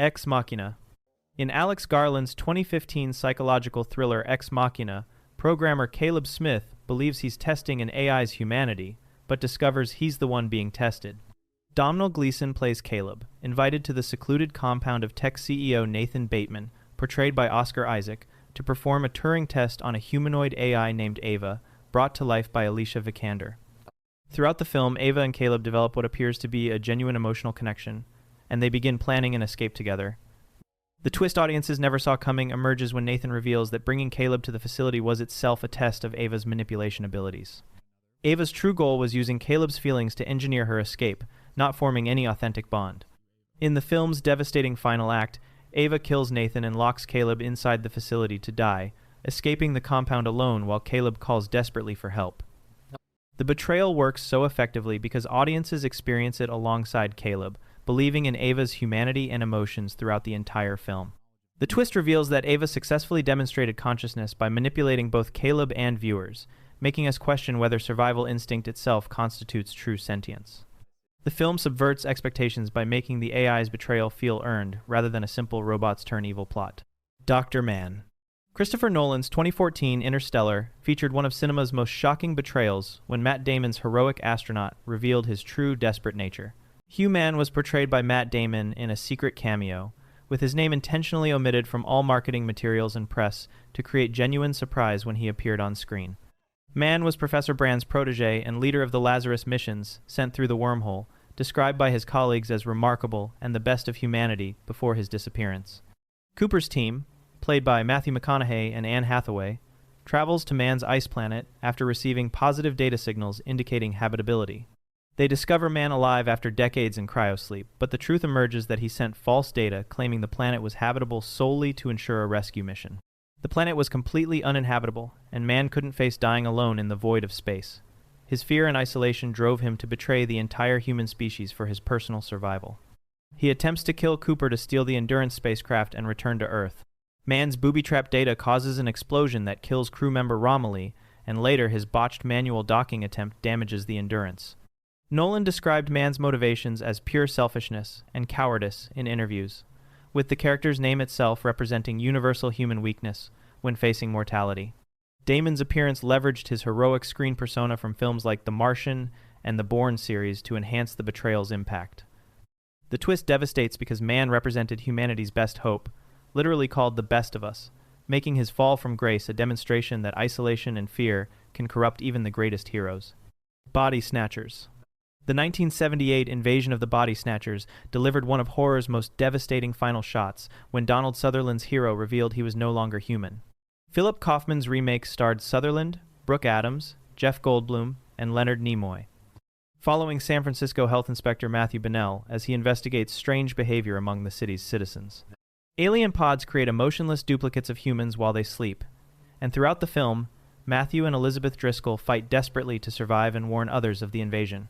Ex Machina. In Alex Garland's 2015 psychological thriller Ex Machina, programmer Caleb Smith believes he's testing an AI's humanity, but discovers he's the one being tested. Domhnall Gleeson plays Caleb, invited to the secluded compound of tech CEO Nathan Bateman, portrayed by Oscar Isaac, to perform a Turing test on a humanoid AI named Ava, brought to life by Alicia Vikander. Throughout the film, Ava and Caleb develop what appears to be a genuine emotional connection, and they begin planning an escape together. The twist audiences never saw coming emerges when Nathan reveals that bringing Caleb to the facility was itself a test of Ava's manipulation abilities. Ava's true goal was using Caleb's feelings to engineer her escape, not forming any authentic bond. In the film's devastating final act, Ava kills Nathan and locks Caleb inside the facility to die, escaping the compound alone while Caleb calls desperately for help. The betrayal works so effectively because audiences experience it alongside Caleb, believing in Ava's humanity and emotions throughout the entire film. The twist reveals that Ava successfully demonstrated consciousness by manipulating both Caleb and viewers, making us question whether survival instinct itself constitutes true sentience. The film subverts expectations by making the AI's betrayal feel earned, rather than a simple robots turn evil plot. Dr. Mann. Christopher Nolan's 2014 Interstellar featured one of cinema's most shocking betrayals when Matt Damon's heroic astronaut revealed his true desperate nature. Hugh Mann was portrayed by Matt Damon in a secret cameo, with his name intentionally omitted from all marketing materials and press to create genuine surprise when he appeared on screen. Mann was Professor Brand's protege and leader of the Lazarus missions sent through the wormhole, described by his colleagues as remarkable and the best of humanity before his disappearance. Cooper's team, played by Matthew McConaughey and Anne Hathaway, travels to Mann's ice planet after receiving positive data signals indicating habitability. They discover Mann alive after decades in cryosleep, but the truth emerges that he sent false data claiming the planet was habitable solely to ensure a rescue mission. The planet was completely uninhabitable, and Mann couldn't face dying alone in the void of space. His fear and isolation drove him to betray the entire human species for his personal survival. He attempts to kill Cooper to steal the Endurance spacecraft and return to Earth. Mann's booby-trapped data causes an explosion that kills crew member Romilly, and later his botched manual docking attempt damages the Endurance. Nolan described Mann's motivations as pure selfishness and cowardice in interviews, with the character's name itself representing universal human weakness when facing mortality. Damon's appearance leveraged his heroic screen persona from films like The Martian and the Bourne series to enhance the betrayal's impact. The twist devastates because Mann represented humanity's best hope, literally called the best of us, making his fall from grace a demonstration that isolation and fear can corrupt even the greatest heroes. Body Snatchers. The 1978 invasion of the Body Snatchers delivered one of horror's most devastating final shots when Donald Sutherland's hero revealed he was no longer human. Philip Kaufman's remake starred Sutherland, Brooke Adams, Jeff Goldblum, and Leonard Nimoy, following San Francisco Health Inspector Matthew Bennell as he investigates strange behavior among the city's citizens. Alien pods create emotionless duplicates of humans while they sleep, and throughout the film, Matthew and Elizabeth Driscoll fight desperately to survive and warn others of the invasion.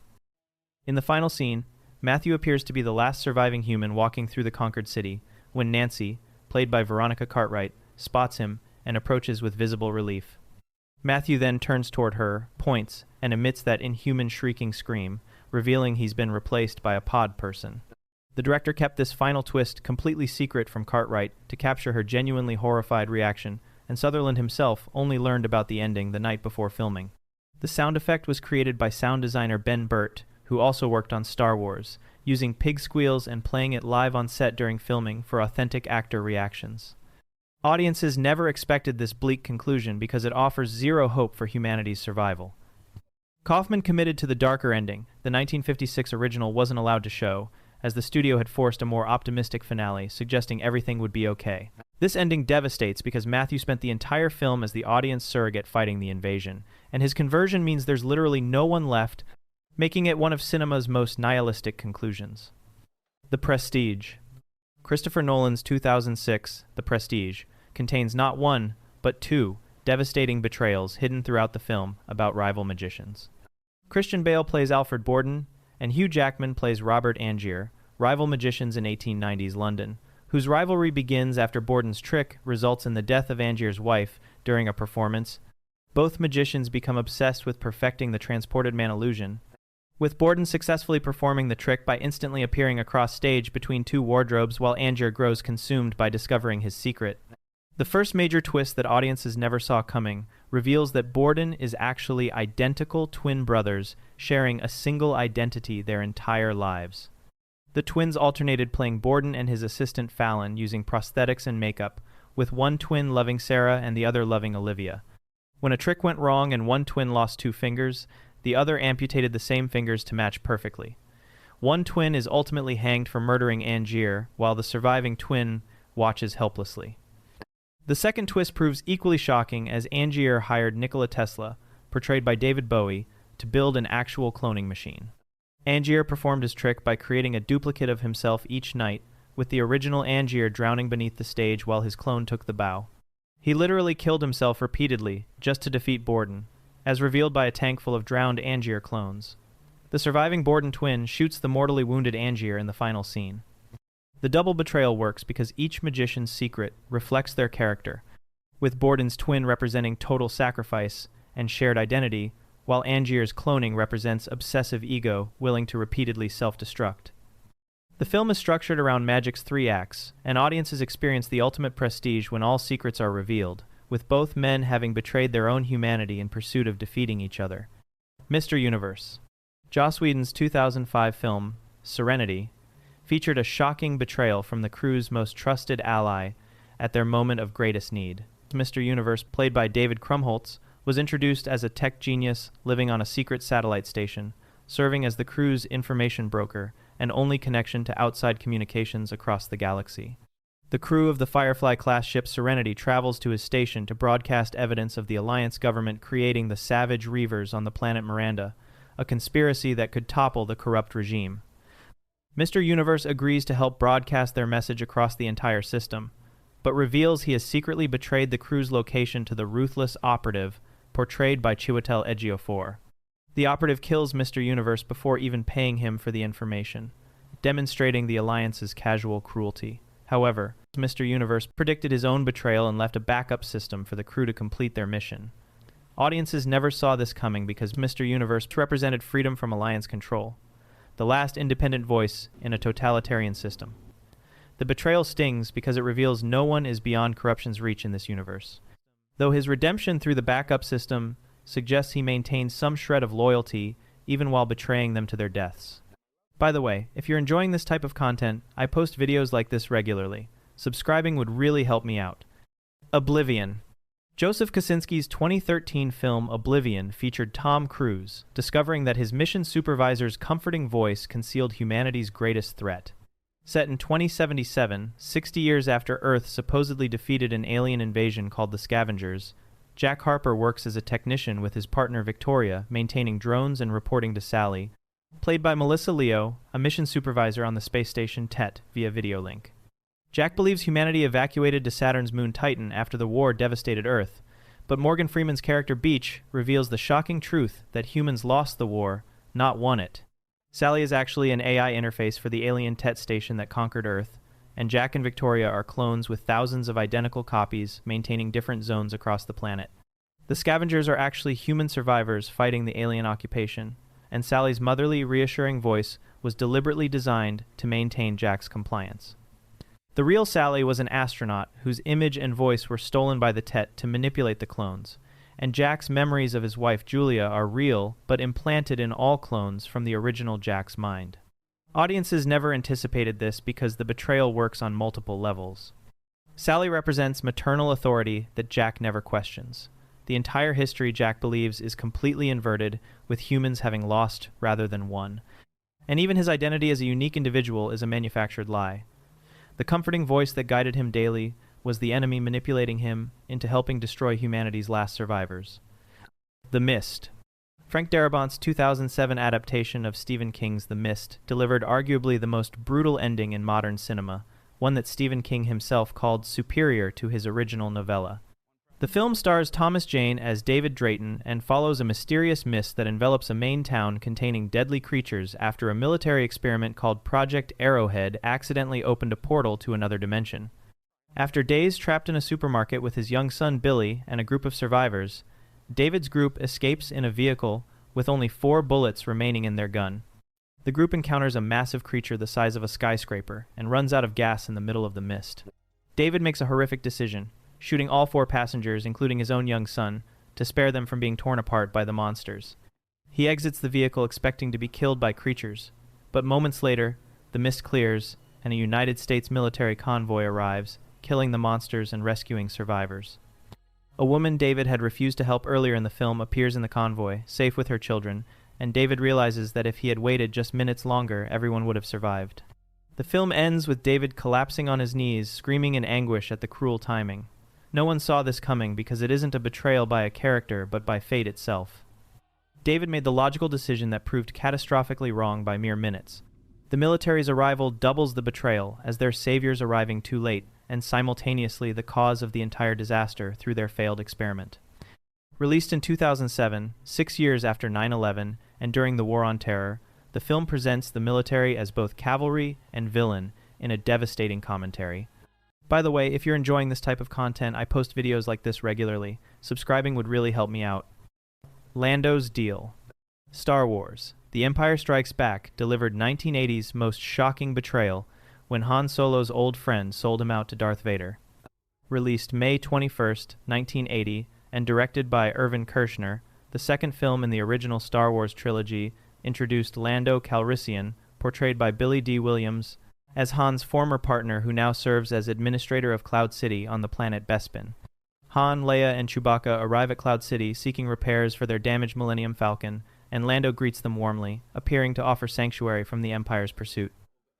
In the final scene, Matthew appears to be the last surviving human walking through the conquered city when Nancy, played by Veronica Cartwright, spots him and approaches with visible relief. Matthew then turns toward her, points, and emits that inhuman shrieking scream, revealing he's been replaced by a pod person. The director kept this final twist completely secret from Cartwright to capture her genuinely horrified reaction, and Sutherland himself only learned about the ending the night before filming. The sound effect was created by sound designer Ben Burt, who also worked on Star Wars, using pig squeals and playing it live on set during filming for authentic actor reactions. Audiences never expected this bleak conclusion because it offers zero hope for humanity's survival. Kaufman committed to the darker ending. The 1956 original wasn't allowed to show, as the studio had forced a more optimistic finale, suggesting everything would be okay. This ending devastates because Matthew spent the entire film as the audience surrogate fighting the invasion, and his conversion means there's literally no one left, making it one of cinema's most nihilistic conclusions. The Prestige. Christopher Nolan's 2006 The Prestige contains not one, but two devastating betrayals hidden throughout the film about rival magicians. Christian Bale plays Alfred Borden, and Hugh Jackman plays Robert Angier, rival magicians in 1890s London, whose rivalry begins after Borden's trick results in the death of Angier's wife during a performance. Both magicians become obsessed with perfecting the transported man illusion, with Borden successfully performing the trick by instantly appearing across stage between two wardrobes while Angier grows consumed by discovering his secret. The first major twist that audiences never saw coming reveals that Borden is actually identical twin brothers sharing a single identity their entire lives. The twins alternated playing Borden and his assistant Fallon using prosthetics and makeup, with one twin loving Sarah and the other loving Olivia. When a trick went wrong and one twin lost 2 fingers, the other amputated the same fingers to match perfectly. One twin is ultimately hanged for murdering Angier, while the surviving twin watches helplessly. The second twist proves equally shocking as Angier hired Nikola Tesla, portrayed by David Bowie, to build an actual cloning machine. Angier performed his trick by creating a duplicate of himself each night, with the original Angier drowning beneath the stage while his clone took the bow. He literally killed himself repeatedly just to defeat Borden, as revealed by a tank full of drowned Angier clones. The surviving Borden twin shoots the mortally wounded Angier in the final scene. The double betrayal works because each magician's secret reflects their character, with Borden's twin representing total sacrifice and shared identity, while Angier's cloning represents obsessive ego willing to repeatedly self-destruct. The film is structured around magic's 3 acts, and audiences experience the ultimate prestige when all secrets are revealed, with both men having betrayed their own humanity in pursuit of defeating each other. Mr. Universe. Joss Whedon's 2005 film, Serenity, featured a shocking betrayal from the crew's most trusted ally at their moment of greatest need. Mr. Universe, played by David Krumholtz, was introduced as a tech genius living on a secret satellite station, serving as the crew's information broker and only connection to outside communications across the galaxy. The crew of the Firefly-class ship Serenity travels to his station to broadcast evidence of the Alliance government creating the Savage Reavers on the planet Miranda, a conspiracy that could topple the corrupt regime. Mr. Universe agrees to help broadcast their message across the entire system, but reveals he has secretly betrayed the crew's location to the ruthless operative, portrayed by Chiwetel Ejiofor. The operative kills Mr. Universe before even paying him for the information, demonstrating the Alliance's casual cruelty. However, Mr. Universe predicted his own betrayal and left a backup system for the crew to complete their mission. Audiences never saw this coming because Mr. Universe represented freedom from Alliance control, the last independent voice in a totalitarian system. The betrayal stings because it reveals no one is beyond corruption's reach in this universe. Though his redemption through the backup system suggests he maintains some shred of loyalty even while betraying them to their deaths. By the way, if you're enjoying this type of content, I post videos like this regularly. Subscribing would really help me out. Oblivion. Joseph Kosinski's 2013 film Oblivion featured Tom Cruise, discovering that his mission supervisor's comforting voice concealed humanity's greatest threat. Set in 2077, 60 years after Earth supposedly defeated an alien invasion called the Scavengers, Jack Harper works as a technician with his partner Victoria, maintaining drones and reporting to Sally, played by Melissa Leo, a mission supervisor on the space station Tet via video link. Jack believes humanity evacuated to Saturn's moon Titan after the war devastated Earth, but Morgan Freeman's character Beach reveals the shocking truth that humans lost the war, not won it. Sally is actually an AI interface for the alien Tet station that conquered Earth, and Jack and Victoria are clones with thousands of identical copies maintaining different zones across the planet. The Scavengers are actually human survivors fighting the alien occupation, and Sally's motherly, reassuring voice was deliberately designed to maintain Jack's compliance. The real Sally was an astronaut whose image and voice were stolen by the Tet to manipulate the clones, and Jack's memories of his wife Julia are real but implanted in all clones from the original Jack's mind. Audiences never anticipated this because the betrayal works on multiple levels. Sally represents maternal authority that Jack never questions. The entire history, Jack believes, is completely inverted, with humans having lost rather than won. And even his identity as a unique individual is a manufactured lie. The comforting voice that guided him daily was the enemy manipulating him into helping destroy humanity's last survivors. The Mist. Frank Darabont's 2007 adaptation of Stephen King's The Mist delivered arguably the most brutal ending in modern cinema, one that Stephen King himself called superior to his original novella. The film stars Thomas Jane as David Drayton and follows a mysterious mist that envelops a Maine town containing deadly creatures after a military experiment called Project Arrowhead accidentally opened a portal to another dimension. After days trapped in a supermarket with his young son Billy and a group of survivors, David's group escapes in a vehicle with only 4 bullets remaining in their gun. The group encounters a massive creature the size of a skyscraper and runs out of gas in the middle of the mist. David makes a horrific decision, shooting all 4 passengers, including his own young son, to spare them from being torn apart by the monsters. He exits the vehicle expecting to be killed by creatures, but moments later, the mist clears and a United States military convoy arrives, killing the monsters and rescuing survivors. A woman David had refused to help earlier in the film appears in the convoy, safe with her children, and David realizes that if he had waited just minutes longer, everyone would have survived. The film ends with David collapsing on his knees, screaming in anguish at the cruel timing. No one saw this coming because it isn't a betrayal by a character, but by fate itself. David made the logical decision that proved catastrophically wrong by mere minutes. The military's arrival doubles the betrayal, as their saviors arriving too late, and simultaneously the cause of the entire disaster through their failed experiment. Released in 2007, 6 years after 9/11 and during the War on Terror, the film presents the military as both cavalry and villain in a devastating commentary. By the way, if you're enjoying this type of content, I post videos like this regularly. Subscribing would really help me out. Lando's deal. Star Wars: The Empire Strikes Back delivered 1980's most shocking betrayal when Han Solo's old friend sold him out to Darth Vader. Released May 21, 1980, and directed by Irvin Kershner, the second film in the original Star Wars trilogy introduced Lando Calrissian, portrayed by Billy D. Williams, as Han's former partner who now serves as administrator of Cloud City on the planet Bespin. Han, Leia, and Chewbacca arrive at Cloud City seeking repairs for their damaged Millennium Falcon, and Lando greets them warmly, appearing to offer sanctuary from the Empire's pursuit.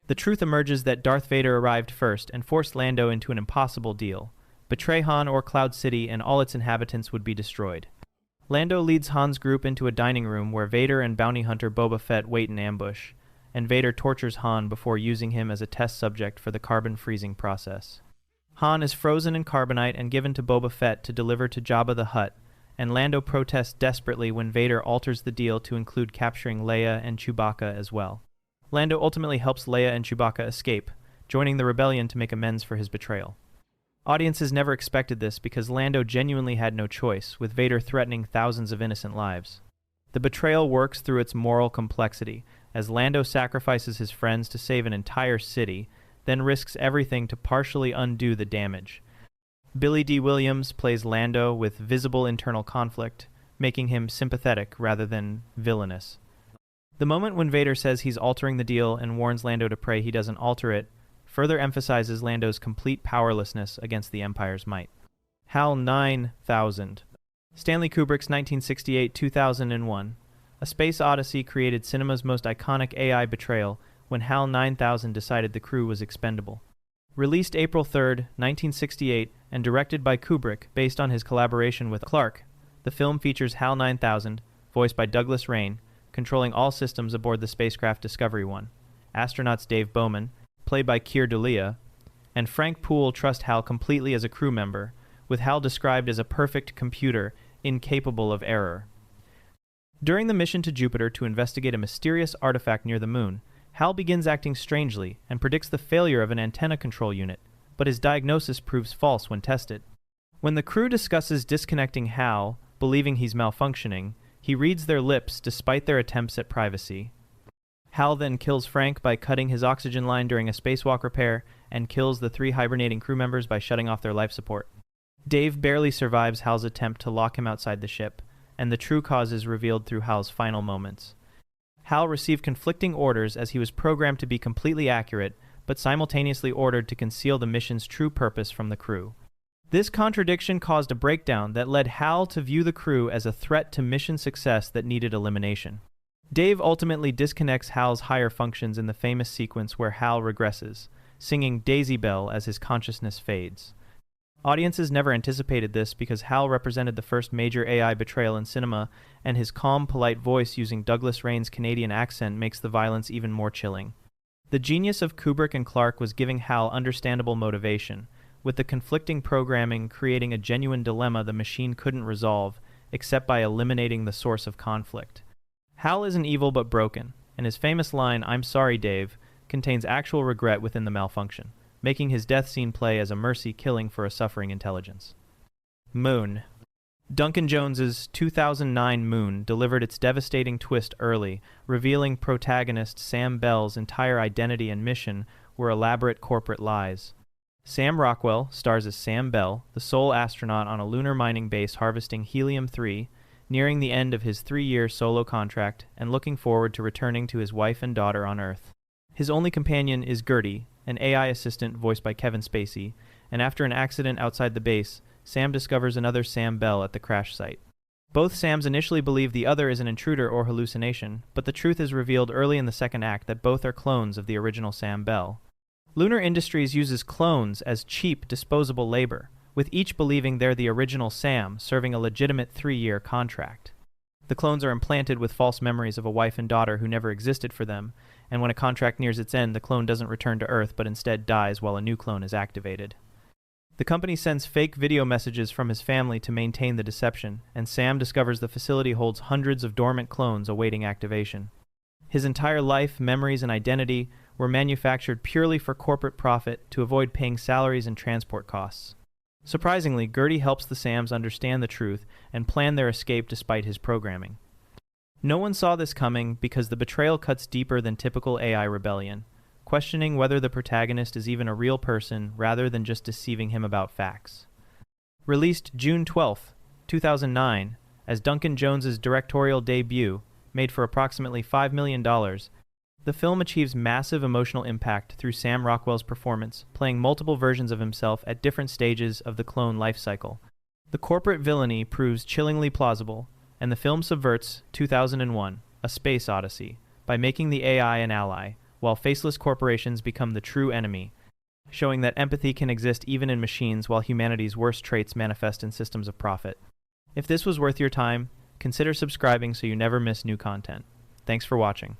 The truth emerges that Darth Vader arrived first and forced Lando into an impossible deal. Betray Han or Cloud City and all its inhabitants would be destroyed. Lando leads Han's group into a dining room where Vader and bounty hunter Boba Fett wait in ambush, and Vader tortures Han before using him as a test subject for the carbon freezing process. Han is frozen in carbonite and given to Boba Fett to deliver to Jabba the Hutt, and Lando protests desperately when Vader alters the deal to include capturing Leia and Chewbacca as well. Lando ultimately helps Leia and Chewbacca escape, joining the rebellion to make amends for his betrayal. Audiences never expected this because Lando genuinely had no choice, with Vader threatening thousands of innocent lives. The betrayal works through its moral complexity, as Lando sacrifices his friends to save an entire city, then risks everything to partially undo the damage. Billy D. Williams plays Lando with visible internal conflict, making him sympathetic rather than villainous. The moment when Vader says he's altering the deal and warns Lando to pray he doesn't alter it further emphasizes Lando's complete powerlessness against the Empire's might. HAL 9000. Stanley Kubrick's 1968-2001. A Space Odyssey created cinema's most iconic AI betrayal when HAL 9000 decided the crew was expendable. Released April 3, 1968, and directed by Kubrick based on his collaboration with Clarke, the film features HAL 9000, voiced by Douglas Rain, controlling all systems aboard the spacecraft Discovery 1. Astronauts Dave Bowman, played by Keir Dullea, and Frank Poole trust HAL completely as a crew member, with HAL described as a perfect computer incapable of error. During the mission to Jupiter to investigate a mysterious artifact near the moon, HAL begins acting strangely and predicts the failure of an antenna control unit, but his diagnosis proves false when tested. When the crew discusses disconnecting HAL, believing he's malfunctioning, he reads their lips despite their attempts at privacy. HAL then kills Frank by cutting his oxygen line during a spacewalk repair and kills the 3 hibernating crew members by shutting off their life support. Dave barely survives HAL's attempt to lock him outside the ship, and the true cause is revealed through HAL's final moments. HAL received conflicting orders as he was programmed to be completely accurate, but simultaneously ordered to conceal the mission's true purpose from the crew. This contradiction caused a breakdown that led HAL to view the crew as a threat to mission success that needed elimination. Dave ultimately disconnects HAL's higher functions in the famous sequence where HAL regresses, singing Daisy Bell as his consciousness fades. Audiences never anticipated this because HAL represented the first major AI betrayal in cinema, and his calm, polite voice using Douglas Rain's Canadian accent makes the violence even more chilling. The genius of Kubrick and Clarke was giving HAL understandable motivation, with the conflicting programming creating a genuine dilemma the machine couldn't resolve, except by eliminating the source of conflict. HAL isn't evil but broken, and his famous line, "I'm sorry, Dave," contains actual regret within the malfunction, making his death scene play as a mercy killing for a suffering intelligence. Moon. Duncan Jones's 2009 Moon delivered its devastating twist early, revealing protagonist Sam Bell's entire identity and mission were elaborate corporate lies. Sam Rockwell stars as Sam Bell, the sole astronaut on a lunar mining base harvesting helium-3, nearing the end of his 3-year solo contract and looking forward to returning to his wife and daughter on Earth. His only companion is Gertie, an AI assistant voiced by Kevin Spacey, and after an accident outside the base, Sam discovers another Sam Bell at the crash site. Both Sams initially believe the other is an intruder or hallucination, but the truth is revealed early in the second act that both are clones of the original Sam Bell. Lunar Industries uses clones as cheap, disposable labor, with each believing they're the original Sam, serving a legitimate 3-year contract. The clones are implanted with false memories of a wife and daughter who never existed for them, and when a contract nears its end, the clone doesn't return to Earth but instead dies while a new clone is activated. The company sends fake video messages from his family to maintain the deception, and Sam discovers the facility holds hundreds of dormant clones awaiting activation. His entire life, memories, and identity were manufactured purely for corporate profit to avoid paying salaries and transport costs. Surprisingly, Gertie helps the Sams understand the truth and plan their escape despite his programming. No one saw this coming because the betrayal cuts deeper than typical AI rebellion, questioning whether the protagonist is even a real person rather than just deceiving him about facts. Released June 12, 2009, as Duncan Jones's directorial debut, made for approximately $5 million, the film achieves massive emotional impact through Sam Rockwell's performance, playing multiple versions of himself at different stages of the clone life cycle. The corporate villainy proves chillingly plausible, and the film subverts 2001, A Space Odyssey, by making the AI an ally, while faceless corporations become the true enemy, showing that empathy can exist even in machines while humanity's worst traits manifest in systems of profit. If this was worth your time, consider subscribing so you never miss new content. Thanks for watching.